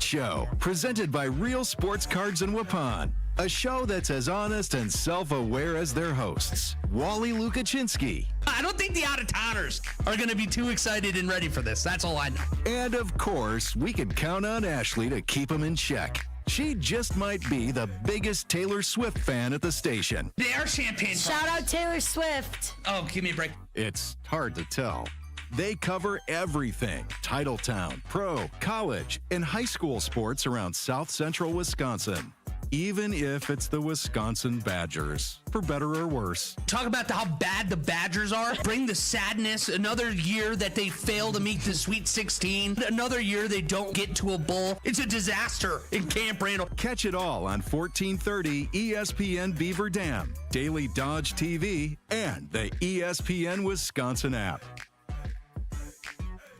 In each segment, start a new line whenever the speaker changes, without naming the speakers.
Sports Show, presented by Real Sports Cards in Waupun. A show that's as honest and self-aware as their hosts, Wally Lukachinsky.
I don't think the out-of-towners are going to be too excited and ready for this. That's all I know.
And, of course, we can count on Ashley to keep them in check. She just might be the biggest Taylor Swift fan at the station.
They are champagne.
Shout out Taylor Swift.
Oh, give me a break.
It's hard to tell. They cover everything: Titletown, pro, college, and high school sports around South Central Wisconsin. Even if it's the Wisconsin Badgers, for better or worse.
Talk about how bad the Badgers are. Bring the sadness. Another year that they fail to meet the Sweet 16. Another year they don't get to a bowl. It's a disaster in Camp Randall.
Catch it all on 1430 ESPN Beaver Dam, Daily Dodge TV, and the ESPN Wisconsin app.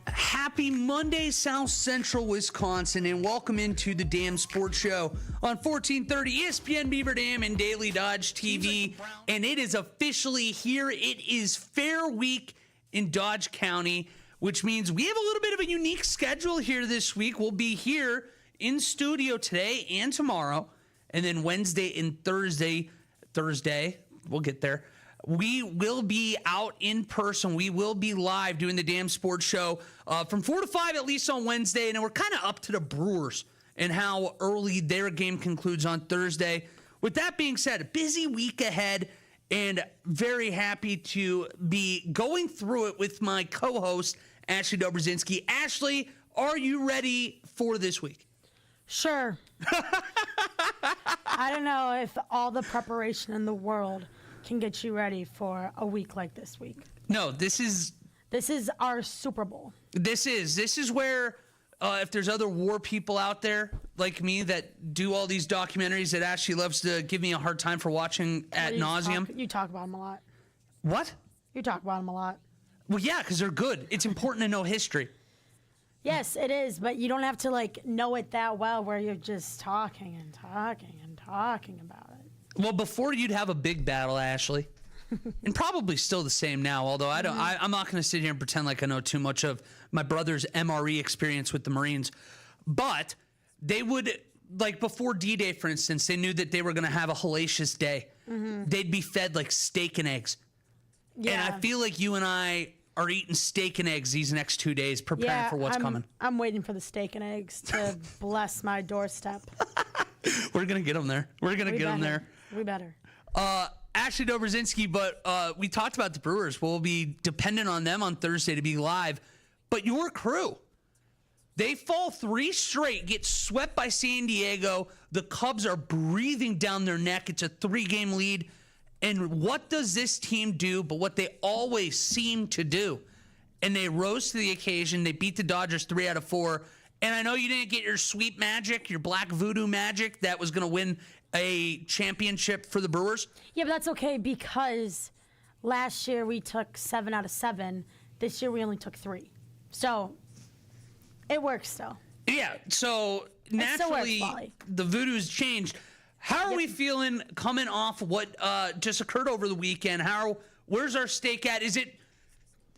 Happy Monday, South Central Wisconsin, and welcome into the Dam Sports Show on 1430 ESPN Beaver Dam and Daily Dodge TV. And it is officially here. It is Fair Week in Dodge County, which means we have a little bit of a unique schedule here this week. We'll be here in studio today and tomorrow, and then Wednesday and Thursday, we'll get there. We will be out in person. We will be live doing the Dam Sports Show from 4 to 5 at least on Wednesday. And we're kind of up to the Brewers and how early their game concludes on Thursday. With that being said, a busy week ahead and very happy to be going through it with my co-host, Ashley Dobrzynski. Ashley, are you ready for this week?
Sure. I don't know if all the preparation in the world can get you ready for a week like this week.
No, this is
our Super Bowl. This
is where if there's other war people out there like me that do all these documentaries that Ashley loves to give me a hard time for watching ad nauseum.
You talk about them a lot.
What?
You talk about them a lot.
Well, yeah, because they're good. It's important to know history.
Yes, it is, but you don't have to know it that well where you're just talking and talking and talking about it.
Well, before you'd have a big battle, Ashley, and probably still the same now, although I'm not going to sit here and pretend like I know too much of my brother's MRE experience with the Marines, but they would, before D-Day, for instance, they knew that they were going to have a hellacious day. Mm-hmm. They'd be fed steak and eggs. Yeah. And I feel like you and I are eating steak and eggs these next 2 days, preparing for what's coming.
I'm waiting for the steak and eggs to bless my doorstep.
We're going to get them there. We're going to get them there.
We better.
Ashley Dobrzynski, but we talked about the Brewers. We'll be dependent on them on Thursday to be live. But your crew, they fall 3 straight, get swept by San Diego. The Cubs are breathing down their neck. It's a 3-game lead. And what does this team do but what they always seem to do? And they rose to the occasion. They beat the Dodgers 3 out of 4. And I know you didn't get your sweet magic, your black voodoo magic that was going to win a championship for the Brewers.
Yeah, but that's okay because last year we took 7 out of 7. This year we only took 3. So it works still.
Yeah, so naturally the voodoo's changed. How are we feeling coming off what just occurred over the weekend? Where's our stake at? Is it,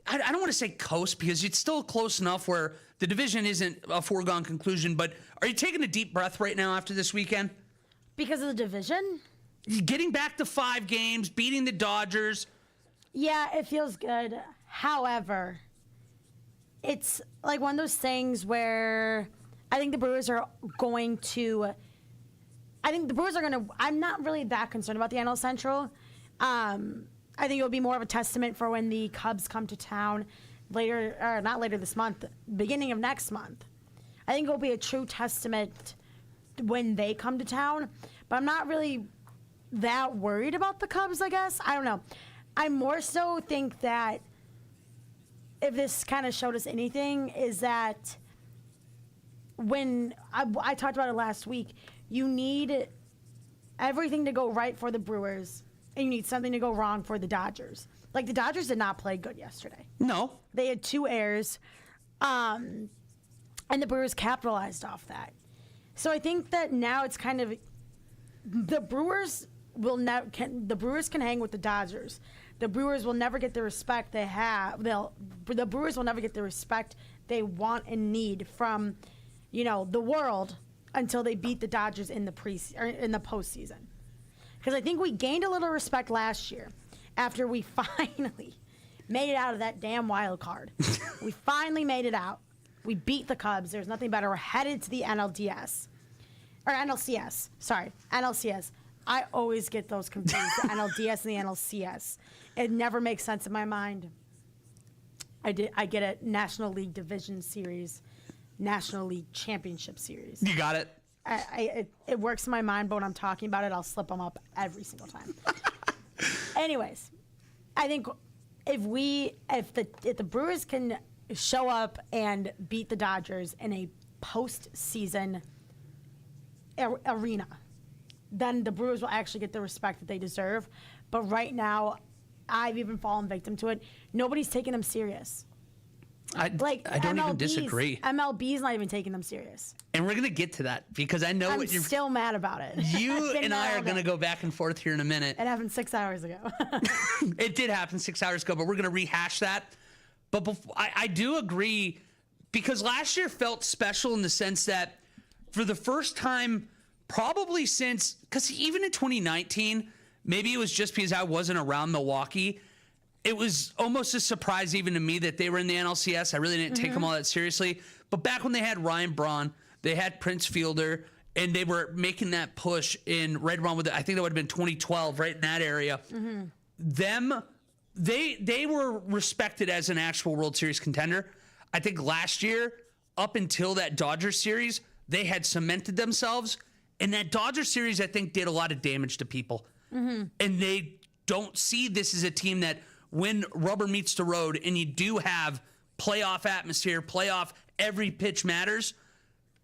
I don't want to say coast because it's still close enough where the division isn't a foregone conclusion, but are you taking a deep breath right now after this weekend?
Because of the division?
Getting back to 5 games, beating the Dodgers.
Yeah, it feels good. However, it's one of those things where I think the Brewers are going to... I'm not really that concerned about the NL Central. I think it'll be more of a testament for when the Cubs come to town not later this month, beginning of next month. I think it'll be a true testament when they come to town, but I'm not really that worried about the Cubs, I guess. I don't know. I more so think that if this kind of showed us anything is that when I talked about it last week, you need everything to go right for the Brewers, and you need something to go wrong for the Dodgers. The Dodgers did not play good yesterday.
No.
They had 2 errors, and the Brewers capitalized off that. So I think that now it's kind of the Brewers can hang with the Dodgers. The Brewers will never get the respect they have. The Brewers will never get the respect they want and need from, the world until they beat the Dodgers in the postseason. Because I think we gained a little respect last year after we finally made it out of that damn wild card. We finally made it out. We beat the Cubs. There's nothing better. We're headed to the NLCS. Sorry, NLCS. I always get those confused, the NLDS and the NLCS. It never makes sense in my mind. I get it. National League Division Series, National League Championship Series.
You got it.
It works in my mind, but when I'm talking about it, I'll slip them up every single time. Anyways, I think if the Brewers can show up and beat the Dodgers in a postseason arena, then the Brewers will actually get the respect that they deserve. But right now, I've even fallen victim to it. Nobody's taking them serious.
I don't even disagree.
MLB's not even taking them serious.
And we're going to get to that because I know
I'm still mad about it.
You and I are going to go back and forth here in a minute.
It happened 6 hours ago.
It did happen 6 hours ago, but we're going to rehash that. But I do agree because last year felt special in the sense that for the first time, probably since, because even in 2019, maybe it was just because I wasn't around Milwaukee, it was almost a surprise even to me that they were in the NLCS. I really didn't take them all that seriously. But back when they had Ryan Braun, they had Prince Fielder, and they were making that push in right around with it. I think that would have been 2012, right in that area. They were respected as an actual World Series contender. I think last year, up until that Dodgers series, they had cemented themselves. And that Dodgers series, I think, did a lot of damage to people. And they don't see this as a team that when rubber meets the road and you do have playoff atmosphere, playoff, every pitch matters,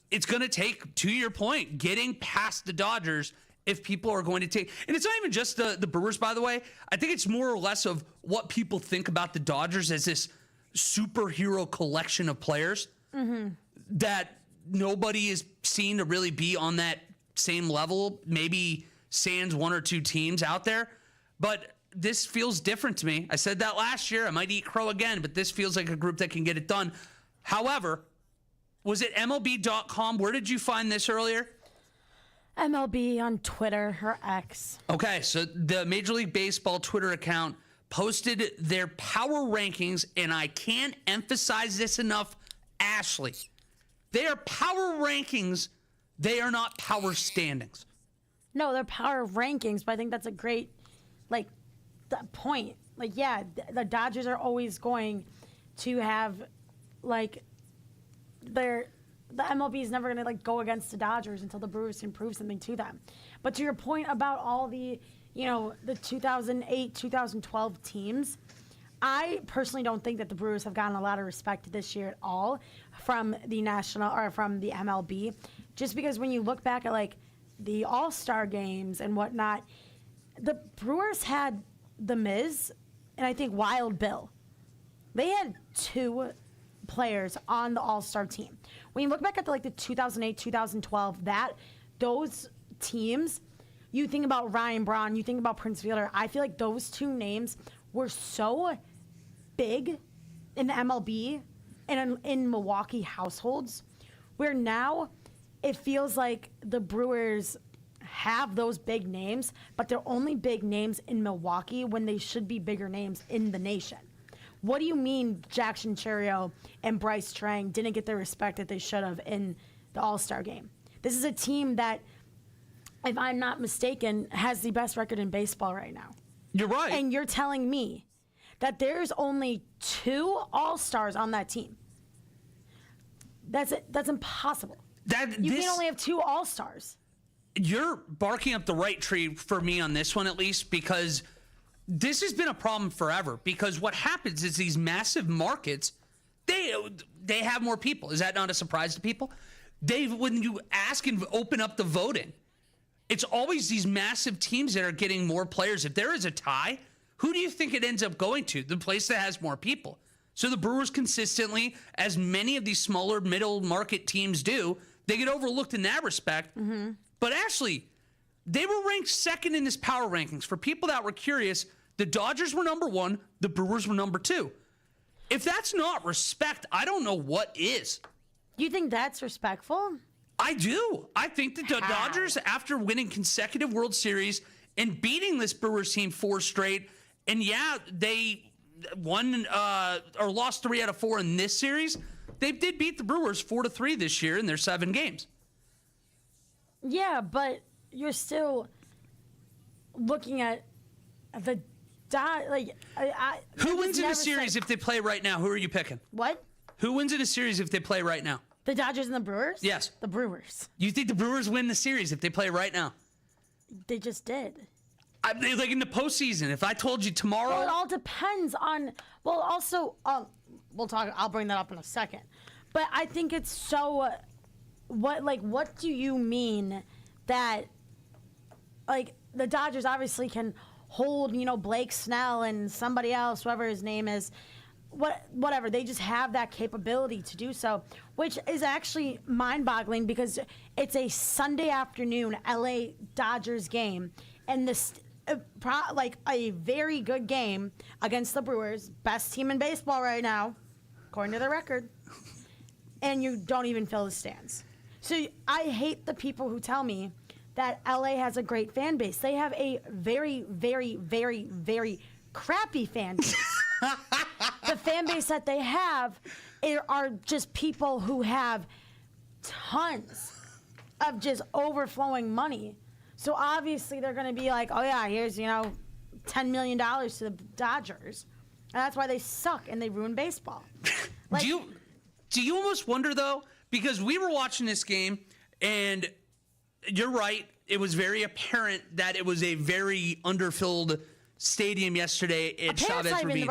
it's going to take, to your point, getting past the Dodgers if people are going to take. And it's not even just the Brewers, by the way. I think it's more or less of what people think about the Dodgers as this superhero collection of players that nobody is seen to really be on that same level. Maybe sans one or two teams out there. But this feels different to me. I said that last year. I might eat crow again, but this feels like a group that can get it done. However, was it MLB.com? Where did you find this earlier?
MLB on Twitter or X.
Okay, so the Major League Baseball Twitter account posted their power rankings, and I can't emphasize this enough, Ashley. They are power rankings. They are not power standings.
No, they're power rankings, but I think that's a great, point. The Dodgers are always going to have, the MLB is never going to, go against the Dodgers until the Brewers can prove something to them. But to your point about all the, the 2008, 2012 teams, I personally don't think that the Brewers have gotten a lot of respect this year at all from the from the MLB. Just because when you look back at, the All-Star games and whatnot, the Brewers had The Miz and I think Wild Bill. They had two players on the All-Star team. When you look back at the 2008, 2012, those teams, you think about Ryan Braun, you think about Prince Fielder. I feel like those two names were so big in the MLB and in Milwaukee households, where now it feels like the Brewers have those big names, but they're only big names in Milwaukee when they should be bigger names in the nation. What do you mean Jackson Cherio and Bryce Trang didn't get the respect that they should have in the All-Star game? This is a team that, if I'm not mistaken, has the best record in baseball right now.
You're right.
And you're telling me that there's only two All-Stars on that team. That's impossible. You can only have two All-Stars.
You're barking up the right tree for me on this one, at least, because this has been a problem forever. Because what happens is these massive markets, they have more people. Is that not a surprise to people? When you ask and open up the voting, it's always these massive teams that are getting more players. If there is a tie, who do you think it ends up going to? The place that has more people. So the Brewers consistently, as many of these smaller middle market teams do, they get overlooked in that respect. But Ashley, they were ranked second in this power rankings. For people that were curious, the Dodgers were number one, the Brewers were number two. If that's not respect, I don't know what is.
You think that's respectful?
I do. I think that the Dodgers, after winning consecutive World Series and beating this Brewers team 4 straight, and yeah, they won or lost 3 out of 4 in this series, they did beat the Brewers 4-3 this year in their 7 games.
Yeah, but you're still looking at the
who wins in a series if they play right now? Who are you picking?
What?
Who wins in a series if they play right now?
The Dodgers and the Brewers?
Yes.
The Brewers.
You think the Brewers win the series if they play right now?
They just did.
Like in the postseason, if I told you tomorrow.
Well, it all depends on. Well, also, we'll talk. I'll bring that up in a second. But I think it's so. What do you mean that? Like the Dodgers obviously can hold, Blake Snell and somebody else, whoever his name is. Whatever, they just have that capability to do so, which is actually mind-boggling because it's a Sunday afternoon LA Dodgers game, and this a very good game against the Brewers, best team in baseball right now, according to the record, and you don't even fill the stands. So I hate the people who tell me that LA has a great fan base. They have a very, very, very, very crappy fan base. The fan base that they have are just people who have tons of just overflowing money. So obviously they're going to be like, oh yeah, here's, $10 million to the Dodgers. And that's why they suck and they ruin baseball.
Do you almost wonder, though, because we were watching this game, and you're right, it was very apparent that it was a very underfilled stadium yesterday at Chavez Ravine.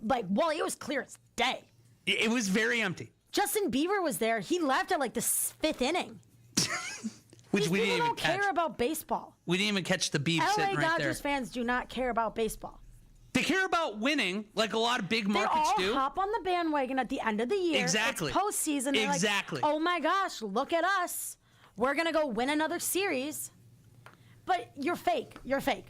Wally, it was clear as day.
It was very empty.
Justin Bieber was there. He left at the 5th inning.
Which
These
we didn't
people
even
don't
catch.
care about baseball.
We didn't even catch the beef sitting right there.
LA Dodgers fans do not care about baseball.
They care about winning, like a lot of big markets do.
They all hop on the bandwagon at the end of the year.
Exactly.
It's postseason. They're
exactly.
Like, oh my gosh, look at us. We're going to go win another series. But you're fake. You're fake.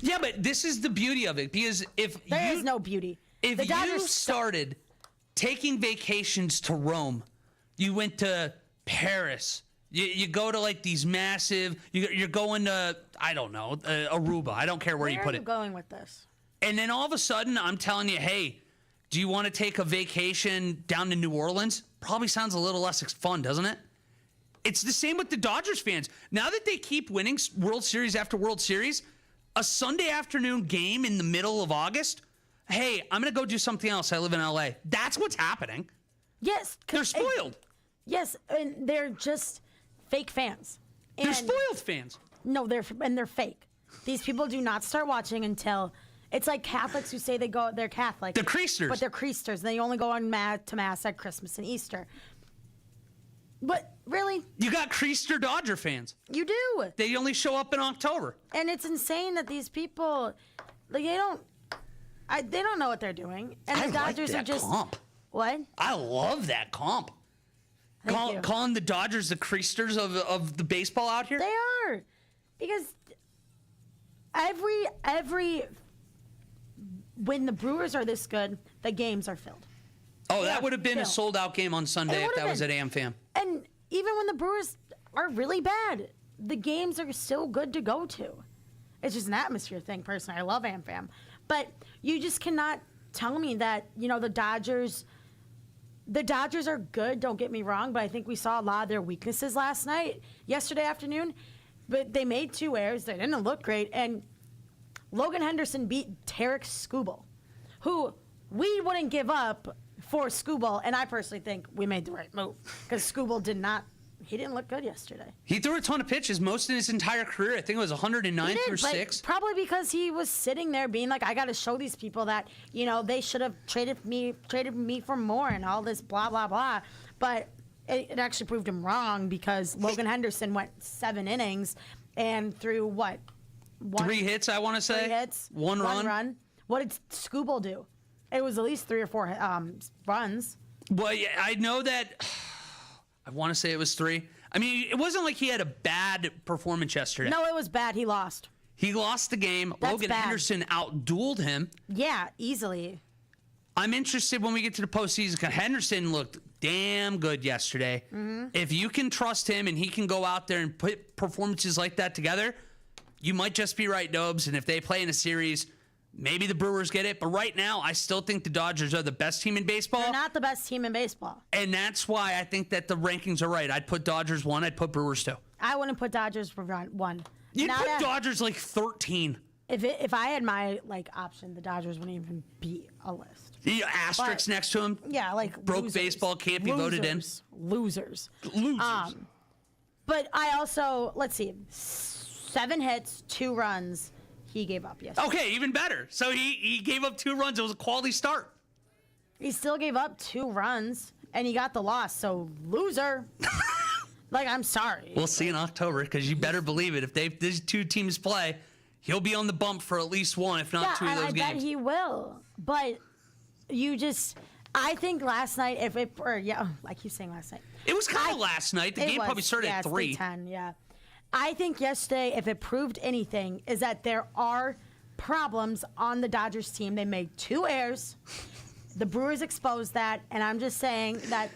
Yeah, but this is the beauty of it, because
there is no beauty.
If you started taking vacations to Rome, you went to Paris, you go to these massive, you're going to, I don't know, Aruba. I don't care where you put it.
Where are you going with this?
And then all of a sudden, I'm telling you, hey, do you want to take a vacation down to New Orleans? Probably sounds a little less fun, doesn't it? It's the same with the Dodgers fans. Now that they keep winning World Series after World Series, a Sunday afternoon game in the middle of August, hey, I'm going to go do something else. I live in LA. That's what's happening.
Yes.
They're spoiled.
Yes, and they're just fake fans.
They're spoiled fans.
No, they're fake. These people do not start watching until it's like Catholics who say they're Catholic.
They're creasters.
But they're creasters. They only go on to mass at Christmas and Easter. But really?
You got creaster Dodger fans.
You do.
They only show up in October.
And it's insane that these people, they don't know what they're doing. And the Dodgers
like that
are just
comp.
What?
I love that comp. Calling the Dodgers the creasters of the baseball out here.
They are, because every when the Brewers are this good, the games are filled.
Oh, that would have been a sold-out game on Sunday if that was at AmFam.
And even when the Brewers are really bad, the games are still good to go to. It's just an atmosphere thing, personally. I love AmFam. But you just cannot tell me that, the Dodgers are good, don't get me wrong, but I think we saw a lot of their weaknesses yesterday afternoon. But they made 2 errors. They didn't look great. And Logan Henderson beat Tarek Skubal, who we wouldn't give up for Skubal, and I personally think we made the right move because Skubal didn't look good yesterday.
He threw a ton of pitches, most in his entire career. I think it was 109 through 6.
Probably because he was sitting there being like, I got to show these people that, they should have traded me for more and all this blah, blah, blah. But it actually proved him wrong because Logan Henderson went 7 innings and threw what?
3 hits, I want to say.
3 hits.
1 run.
What did Skubal do? It was at least 3 or 4 runs.
Well, yeah, I know that. I want to say it was 3. I mean, it wasn't like he had a bad performance yesterday.
No, it was bad. He lost.
He lost the game.
That's
Logan
bad.
Henderson outdueled him.
Yeah, easily.
I'm interested when we get to the postseason because Henderson looked damn good yesterday. If you can trust him and he can go out there and put performances like that together, you might just be right, Dobes. And if they play in a series, maybe the Brewers get it. But right now, I still think the Dodgers are the best team in baseball.
They're not the best team in baseball.
And that's why I think that the rankings are right. I'd put Dodgers 1. I'd put Brewers 2.
I wouldn't put Dodgers for 1.
You'd put Dodgers like 13.
If I had my option, the Dodgers wouldn't even be a list.
Asterisks next to him.
Yeah,
broke baseball can't be voted in.
Losers.
But
I also, let's see, 7 hits, 2 runs. He gave up yesterday.
Okay, even better. So he gave up 2 runs. It was a quality start.
He still gave up 2 runs, and he got the loss. So loser. I'm sorry.
We'll see in October, because you better believe it. If these 2 teams play, he'll be on the bump for at least 1, if not 2 of those games.
I bet he will. But I think last night, I keep saying last night.
It was kind of last night. The game probably started at 3.
It's 3:10, yeah. I think yesterday, if it proved anything, is that there are problems on the Dodgers team. They made 2 errors. The Brewers exposed that, and I'm just saying that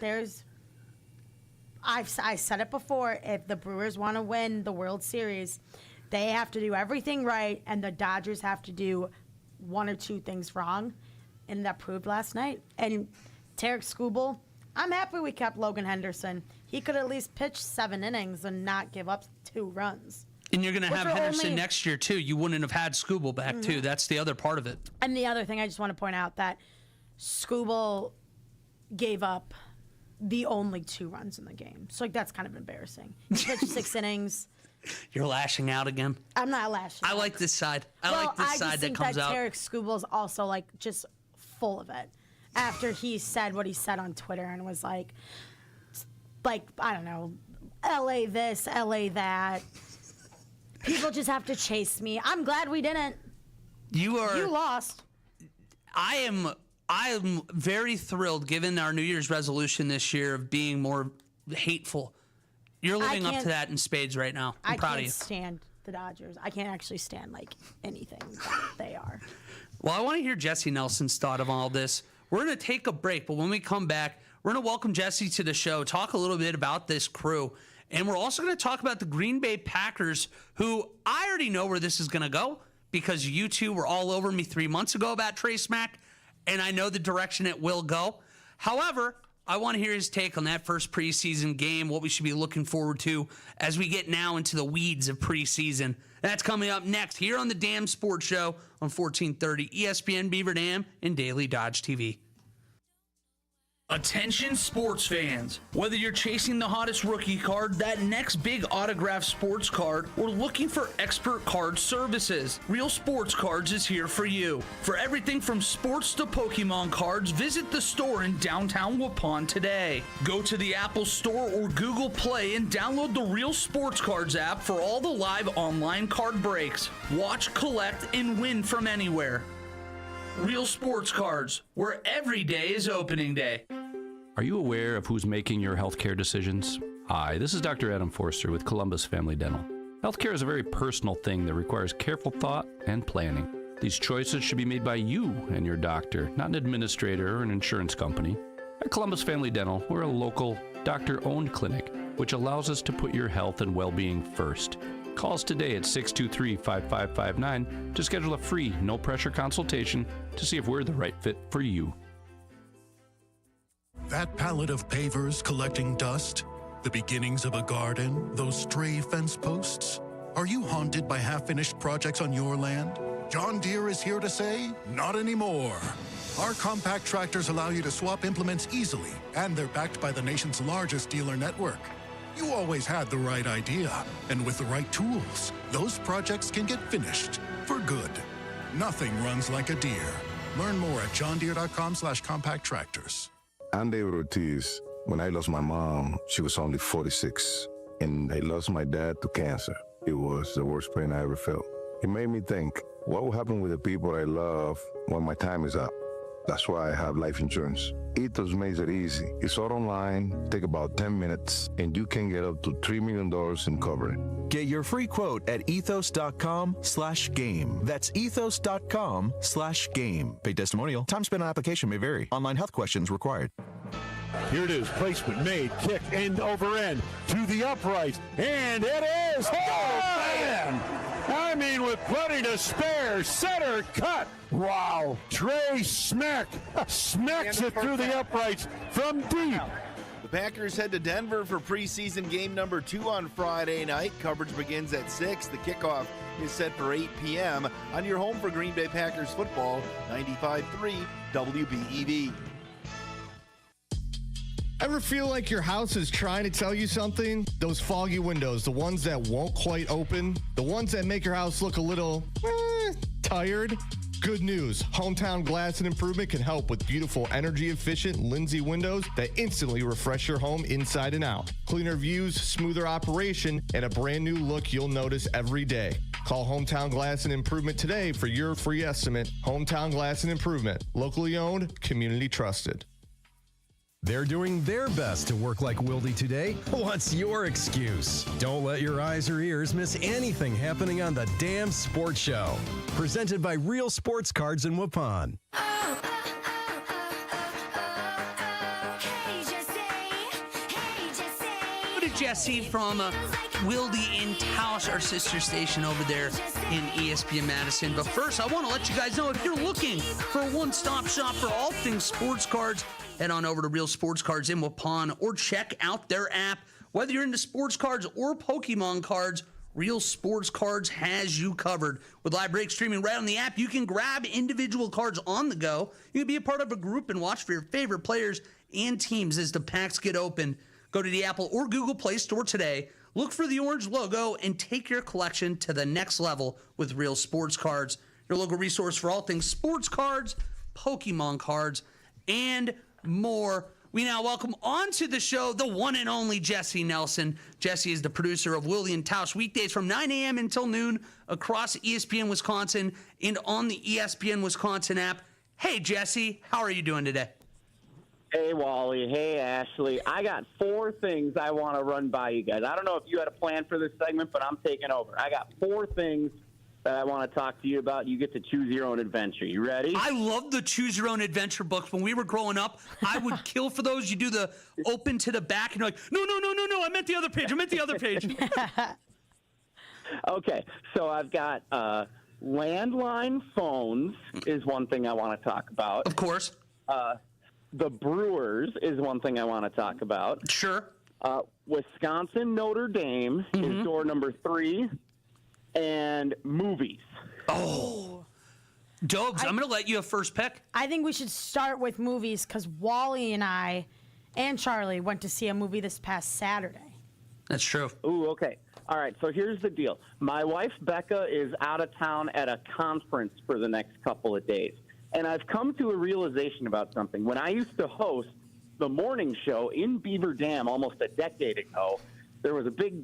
I said it before, if the Brewers want to win the World Series, they have to do everything right, and the Dodgers have to do 1 or 2 things wrong, and that proved last night. And Tarek Skubal, I'm happy we kept Logan Henderson. He could at least pitch 7 innings and not give up 2 runs.
And you're going to have Henderson next year, too. You wouldn't have had Skubal back, too. That's the other part of it.
And the other thing I just want to point out, that Skubal gave up the only 2 runs in the game. So that's kind of embarrassing. He pitched 6 innings.
You're lashing out again.
I'm not lashing out.
I like this side. I like this side that comes out.
I just think that Tarek Skubal's also just full of it. After he said what he said on Twitter and was like, I don't know, LA this, LA that. People just have to chase me. I'm glad we didn't. You lost.
I am very thrilled, given our New Year's resolution this year of being more hateful. You're living up to that in spades right now. I'm proud of you.
I can't stand the Dodgers. I can't actually stand anything that they are.
Well, I want to hear Jesse Nelson's thought of all this. We're going to take a break, but when we come back, we're going to welcome Jesse to the show, talk a little bit about this crew, and we're also going to talk about the Green Bay Packers, who I already know where this is going to go, because you two were all over me 3 months ago about Trey Smack, and I know the direction it will go. However, I want to hear his take on that first preseason game, what we should be looking forward to as we get now into the weeds of preseason. That's coming up next here on the Dam Sports Show on 1430 ESPN Beaver Dam and Daily Dodge TV.
Attention sports fans. Whether you're chasing the hottest rookie card, that next big autographed sports card, or looking for expert card services, Real Sports Cards is here for you. For everything from sports to Pokemon cards, visit the store in downtown Waupun today. Go to the Apple Store or Google Play and download the Real Sports Cards app for all the live online card breaks. Watch, collect, and win from anywhere. Real Sports Cards, where every day is opening day.
Are you aware of who's making your healthcare decisions? Hi, this is Dr. Adam Forster with Columbus Family Dental. Healthcare is a very personal thing that requires careful thought and planning. These choices should be made by you and your doctor, not an administrator or an insurance company. At Columbus Family Dental, we're a local, doctor-owned clinic, which allows us to put your health and well-being first. Call us today at 623-5559 to schedule a free, no-pressure consultation to see if we're the right fit for you.
That pallet of pavers collecting dust, the beginnings of a garden, those stray fence posts. Are you haunted by half-finished projects on your land? John Deere is here to say, not anymore. Our compact tractors allow you to swap implements easily, and they're backed by the nation's largest dealer network. You always had the right idea, and with the right tools, those projects can get finished for good. Nothing runs like a Deere. Learn more at johndeere.com/compact tractors.
I'm David Ortiz. When I lost my mom, she was only 46, and I lost my dad to cancer. It was the worst pain I ever felt. It made me think, what will happen with the people I love when my time is up? That's why I have life insurance. Ethos makes it easy. It's all online, take about 10 minutes, and you can get up to $3 million in coverage.
Get your free quote at ethos.com/game. That's ethos.com/game. Paid testimonial. Time spent on application may vary. Online health questions required.
Here it is. Placement made. Kick end over end to the upright. And it is. Oh, man! I mean, with plenty to spare. Center cut. Wow. Trey smacks it through the uprights from deep.
The Packers head to Denver for preseason game number 2 on Friday night. Coverage begins at 6. The kickoff is set for 8 p.m. on your home for Green Bay Packers football, 95.3 WBEV.
Ever feel like your house is trying to tell you something? Those foggy windows, the ones that won't quite open, the ones that make your house look a little tired? Good news, Hometown Glass and Improvement can help with beautiful, energy-efficient Lindsay windows that instantly refresh your home inside and out. Cleaner views, smoother operation, and a brand new look you'll notice every day. Call Hometown Glass and Improvement today for your free estimate. Hometown Glass and Improvement, locally owned, community trusted.
They're doing their best to work like Wildy today. What's your excuse? Don't let your eyes or ears miss anything happening on the Damn Sports Show. Presented by Real Sports Cards in Waupun.
Go to Jesse from Wildy in Taos, our sister station over there in ESPN Madison. But first, I want to let you guys know if you're looking for a one-stop shop for all things sports cards, head on over to Real Sports Cards in Waupun or check out their app. Whether you're into sports cards or Pokemon cards, Real Sports Cards has you covered. With live break streaming right on the app, you can grab individual cards on the go. You can be a part of a group and watch for your favorite players and teams as the packs get opened. Go to the Apple or Google Play Store today. Look for the orange logo and take your collection to the next level with Real Sports Cards, your local resource for all things sports cards, Pokemon cards, and more. We now welcome onto the show the one and only Jesse Nelson. Jesse is the producer of Wildy and Taos weekdays from 9 a.m. until noon across ESPN Wisconsin and on the ESPN Wisconsin app. Hey, Jesse, how are you doing today?
Hey, Wally. Hey, Ashley. I got 4 things I want to run by you guys. I don't know if you had a plan for this segment, but I'm taking over. I got 4 things that I want to talk to you about. You get to choose your own adventure. You ready?
I love the choose your own adventure books. When we were growing up, I would kill for those. You do the open to the back, and you're like, no, I meant the other page.
Okay, so I've got landline phones is one thing I want to talk about.
Of course.
The Brewers is one thing I want to talk about.
Sure.
Wisconsin Notre Dame is door number 3. And movies.
Oh. Dobes, I'm going to let you have first pick.
I think we should start with movies because Wally and I and Charlie went to see a movie this past Saturday.
That's true.
Ooh, okay. All right, so here's the deal. My wife, Becca, is out of town at a conference for the next couple of days. And I've come to a realization about something. When I used to host the morning show in Beaver Dam almost a decade ago, there was a big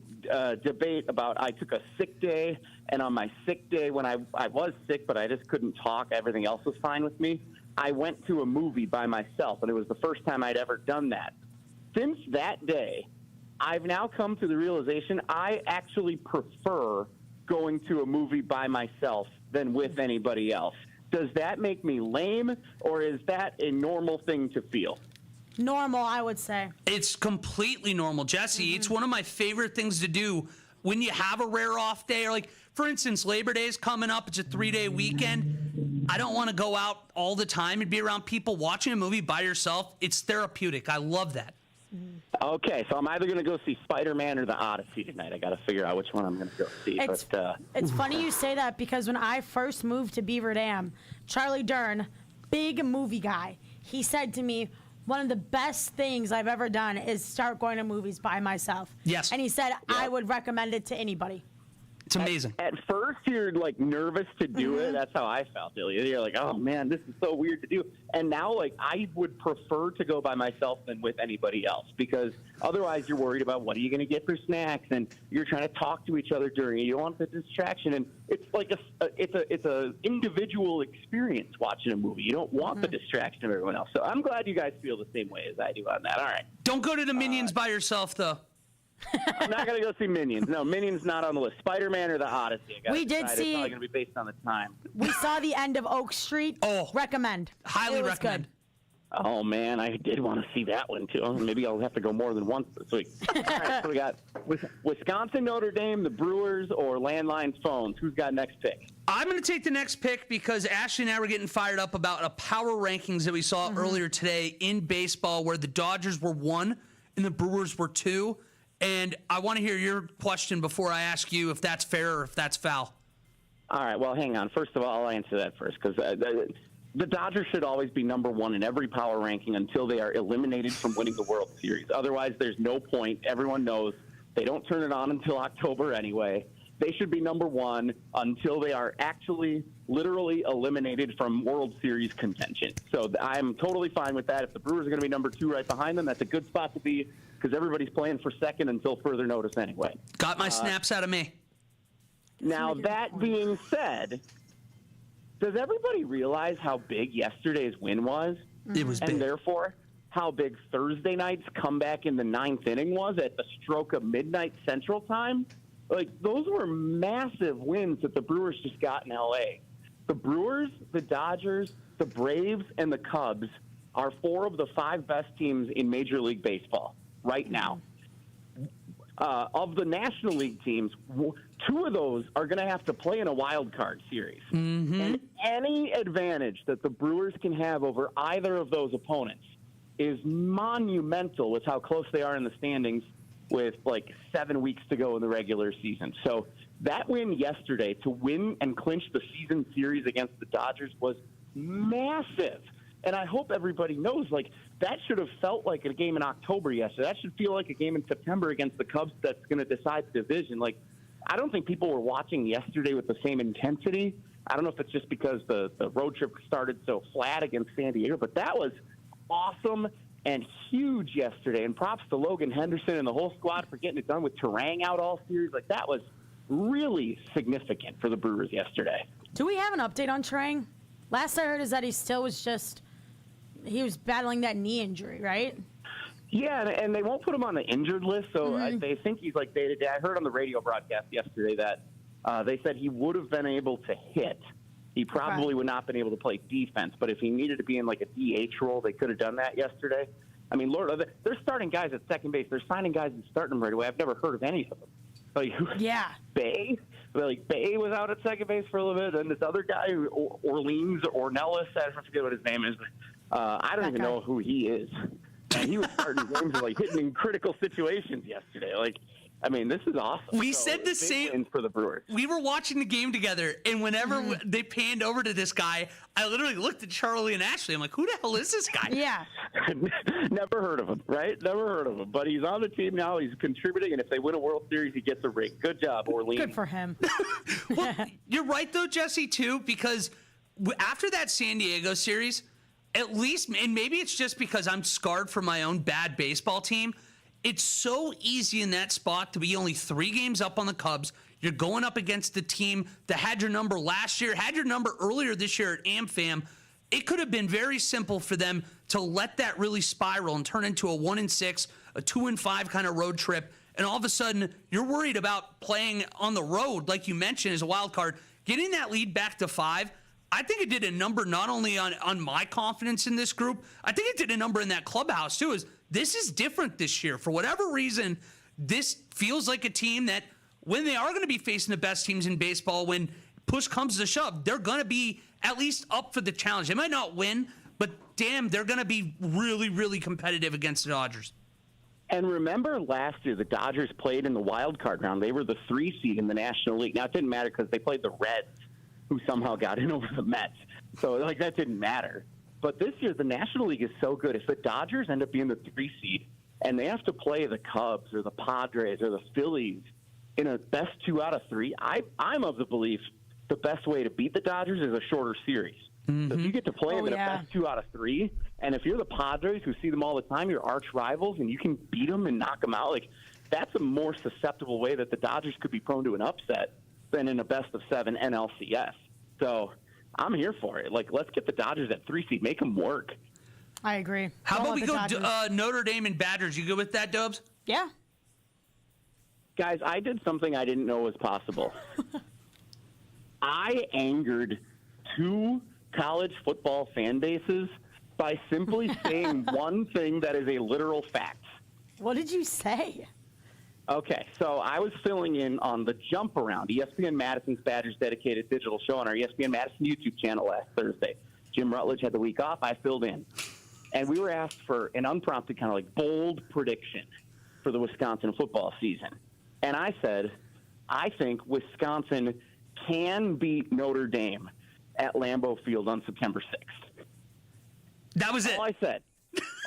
debate about I took a sick day, and on my sick day when I was sick but I just couldn't talk, everything else was fine with me, I went to a movie by myself, and it was the first time I'd ever done that. Since that day, I've now come to the realization I actually prefer going to a movie by myself than with anybody else. Does that make me lame, or is that a normal thing to feel?
Normal, I would say.
It's completely normal, Jesse. It's one of my favorite things to do when you have a rare off day, or like, for instance, Labor Day is coming up. It's a 3-day weekend. I don't want to go out all the time and be around people watching a movie by yourself. It's therapeutic. I love that.
Okay, so I'm either going to go see Spider-Man or The Odyssey tonight. I got to figure out which one I'm going to go see.
It's funny you say that because when I first moved to Beaver Dam, Charlie Dern, big movie guy, he said to me, one of the best things I've ever done is start going to movies by myself.
Yes.
And he said, I would recommend it to anybody.
It's amazing.
At first, you're like nervous to do it. That's how I felt. You're like, oh man, this is so weird to do. And now, like, I would prefer to go by myself than with anybody else because otherwise, you're worried about what are you going to get for snacks, and you're trying to talk to each other during it. You don't want the distraction, and it's like it's a individual experience watching a movie. You don't want the distraction of everyone else. So I'm glad you guys feel the same way as I do on that. All right.
Don't go to the Minions by yourself, though.
I'm not going to go see Minions. No, Minions not on the list. Spider-Man or The Odyssey.
We did see.
It's probably going to be based on the time.
We saw the end of Oak Street.
Oh,
recommend.
Highly recommend.
Good.
Oh, man, I did want to see that one, too. Maybe I'll have to go more than once this week. All right, so we got Wisconsin, Notre Dame, the Brewers, or landline phones. Who's got next pick?
I'm going to take the next pick because Ashley and I were getting fired up about a power rankings that we saw earlier today in baseball where the Dodgers were 1 and the Brewers were 2. And I want to hear your question before I ask you if that's fair or if that's foul.
All right, well, hang on. First of all, I'll answer that first because the Dodgers should always be number 1 in every power ranking until they are eliminated from winning the World Series. Otherwise, there's no point. Everyone knows they don't turn it on until October anyway. They should be number 1 until they are actually literally eliminated from World Series contention. So I'm totally fine with that. If the Brewers are going to be number 2 right behind them, that's a good spot to be because everybody's playing for second until further notice anyway.
Got my snaps out of me.
Now, that being said, does everybody realize how big yesterday's win was?
It was big.
And therefore, how big Thursday night's comeback in the 9th inning was at the stroke of midnight Central Time? Like, those were massive wins that the Brewers just got in L.A. The Brewers, the Dodgers, the Braves, and the Cubs are 4 of the 5 best teams in Major League Baseball right now. Of the National League teams, 2 of those are going to have to play in a wild card series. And any advantage that the Brewers can have over either of those opponents is monumental with how close they are in the standings with like 7 weeks to go in the regular season. So that win yesterday to win and clinch the season series against the Dodgers was massive. And I hope everybody knows, like, that should have felt like a game in October yesterday. That should feel like a game in September against the Cubs that's going to decide the division. Like, I don't think people were watching yesterday with the same intensity. I don't know if it's just because the road trip started so flat against San Diego, but that was awesome and huge yesterday. And props to Logan Henderson and the whole squad for getting it done with Terang out all series. Like, that was really significant for the Brewers yesterday.
Do we have an update on Terang? Last I heard is that he was battling that knee injury, right?
Yeah, and they won't put him on the injured list, so they think he's like day-to-day. I heard on the radio broadcast yesterday that they said he would have been able to hit. He probably would not have been able to play defense, but if he needed to be in like a DH role, they could have done that yesterday. I mean, Lord, they're starting guys at second base. They're signing guys and starting them right away. I've never heard of any of them. Like,
yeah.
Bay was out at second base for a little bit, and this other guy, Orleans or Nellis, I forget what his name is. I don't even know who he is. And he was starting games and like hitting in critical situations yesterday. Like, I mean, this is awesome.
We said the same
wins for the Brewers.
We were watching the game together, and whenever they panned over to this guy, I literally looked at Charlie and Ashley. I'm like, who the hell is this guy?
Yeah.
Never heard of him, right? Never heard of him. But he's on the team now. He's contributing, and if they win a World Series, he gets a ring. Good job, Orleans.
Good for him.
Well, you're right, though, Jesse, too, because after that San Diego series, at least, and maybe it's just because I'm scarred from my own bad baseball team, it's so easy in that spot to be only 3 games up on the Cubs. You're going up against the team that had your number last year, had your number earlier this year at AmFam. It could have been very simple for them to let that really spiral and turn into a 1-6, a 2-5 kind of road trip. And all of a sudden, you're worried about playing on the road, like you mentioned, as a wild card. Getting that lead back to 5, I think it did a number not only on my confidence in this group, I think it did a number in that clubhouse, too, is this is different this year. For whatever reason, this feels like a team that when they are going to be facing the best teams in baseball, when push comes to shove, they're going to be at least up for the challenge. They might not win, but damn, they're going to be really, really competitive against the Dodgers.
And remember last year, the Dodgers played in the wild card round. They were the 3 seed in the National League. Now, it didn't matter because they played the Reds, who somehow got in over the Mets. So, like, that didn't matter. But this year, the National League is so good. If the Dodgers end up being the 3 seed and they have to play the Cubs or the Padres or the Phillies in a best 2 out of 3, I'm of the belief the best way to beat the Dodgers is a shorter series. So if you get to play them in a best 2 out of 3, and if you're the Padres who see them all the time, your arch rivals, and you can beat them and knock them out, like, that's a more susceptible way that the Dodgers could be prone to an upset than in a best of 7 NLCS. So I'm here for it. Like, let's get the Dodgers at 3 seed. Make them work.
I agree.
How about we go Notre Dame and Badgers? You good with that, Dobes?
Yeah.
Guys, I did something I didn't know was possible. I angered 2 college football fan bases by simply saying one thing that is a literal fact.
What did you say?
Okay, so I was filling in on the Jump Around, ESPN Madison's Badgers dedicated digital show on our ESPN Madison YouTube channel last Thursday. Jim Rutledge had the week off. I filled in. And we were asked for an unprompted kind of like bold prediction for the Wisconsin football season. And I said, I think Wisconsin can beat Notre Dame at Lambeau Field on September 6th.
That was it.
All I said.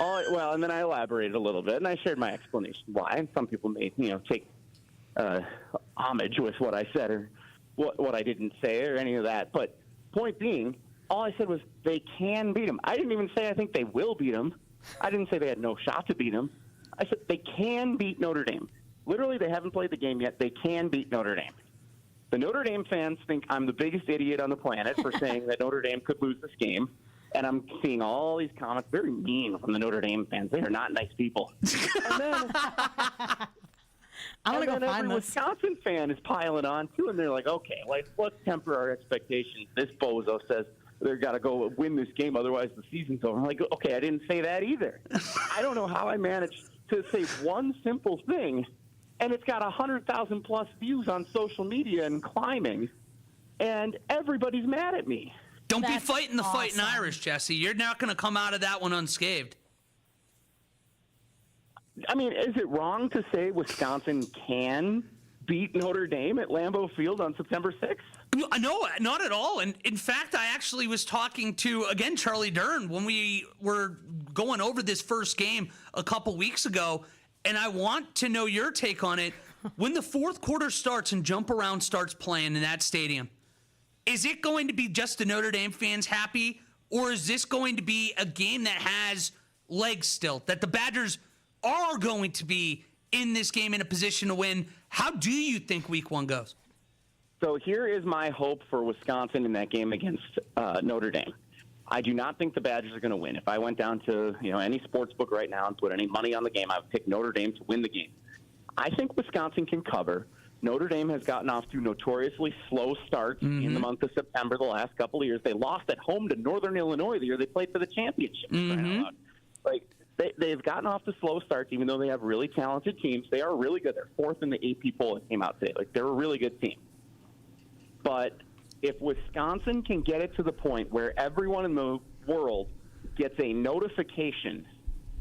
Well, and then I elaborated a little bit, and I shared my explanation why. And some people may, take homage with what I said or what I didn't say or any of that. But point being, all I said was they can beat them. I didn't even say I think they will beat them. I didn't say they had no shot to beat them. I said they can beat Notre Dame. Literally, they haven't played the game yet. They can beat Notre Dame. The Notre Dame fans think I'm the biggest idiot on the planet for saying that Notre Dame could lose this game. And I'm seeing all these comments, very mean from the Notre Dame fans. They are not nice people. And then, every Wisconsin fan is piling on, too, and they're like, okay, let's temper our expectations. This bozo says they've got to go win this game, otherwise the season's over. I'm like, okay, I didn't say that either. I don't know how I managed to say one simple thing, and it's got 100,000-plus views on social media and climbing, and everybody's mad at me.
Don't be fighting the fight in Irish, Jesse. You're not going to come out of that one unscathed.
I mean, is it wrong to say Wisconsin can beat Notre Dame at Lambeau Field on September 6th?
No, not at all. And in fact, I actually was talking to, again, Charlie Dern when we were going over this first game a couple weeks ago, and I want to know your take on it. When the fourth quarter starts and Jump Around starts playing in that stadium, is it going to be just the Notre Dame fans happy, or is this going to be a game that has legs still, that the Badgers are going to be in this game in a position to win? How do you think week one goes?
So here is my hope for Wisconsin in that game against Notre Dame. I do not think the Badgers are going to win. If I went down to any sports book right now and put any money on the game, I would pick Notre Dame to win the game. I think Wisconsin can cover. Notre Dame has gotten off to notoriously slow starts in the month of September the last couple of years. They lost at home to Northern Illinois the year they played for the championship. They've gotten off to slow starts, even though they have really talented teams. They are really good. They're fourth in the AP poll that came out today. They're a really good team. But if Wisconsin can get it to the point where everyone in the world gets a notification